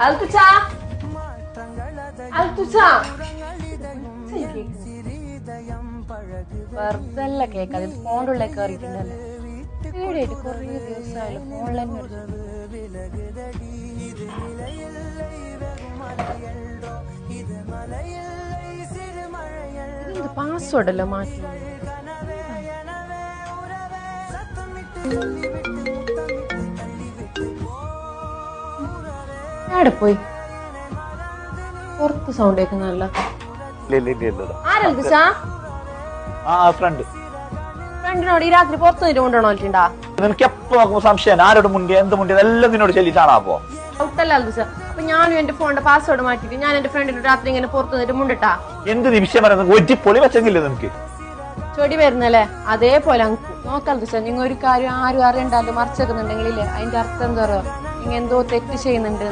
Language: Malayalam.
അൽത്തുച്ച അൽത്തുച്ച വെറുതല്ല കേൾക്കാതെ ഫോണിന്റെ ഉള്ളിൽ കയറിയിട്ടുണ്ടല്ലോ. വീടായിട്ട് കുറേ ദിവസമായല്ലോ ഫോണിൽ തന്നെ ഒരു പാസ്വേഡ് അല്ലോ മാറ്റി. എവിടെ പോയി? പുറത്ത് സൗണ്ട് കേൾക്കുന്നല്ല. ഫ്രണ്ടിനോട് ഈ രാത്രി പുറത്ത് നിന്നിട്ട് കൊണ്ടുപോകണോണ്ടാ? നിനക്ക് എപ്പോ നോക്കുമ്പോ സംശയം ആരോട് മുണ്ടിയ എന്ത് മുണ്ടിയത് എല്ലാം നിന്നോട് ചൊല്ലിട്ടാണോ? ഔട്ടല്ല അപ്പൊ ഞാനും എന്റെ ഫോണിന്റെ പാസ്വേഡ് മാറ്റിട്ട് ഞാൻ എന്റെ ഫ്രണ്ടിനോട് രാത്രി ഇങ്ങനെ പുറത്ത് നിന്നിട്ട് മുണ്ടിട്ടാ? എന്ത് നിമിഷം പറയുന്നത് ഒറ്റ പൊളി വെച്ചെങ്കില്ലേ നിനക്ക് ചെടി വരുന്നല്ലേ? അതേപോലെ നോക്കാൽ നിങ്ങൾ ഒരു കാര്യം ആരും അറിയണ്ടല്ലോ മറിച്ചേക്കുന്നുണ്ടെങ്കിലേ അതിന്റെ അർത്ഥം എന്താ പറയുക, നിങ്ങൾ എന്തോ തെറ്റ് ചെയ്യുന്നുണ്ട്.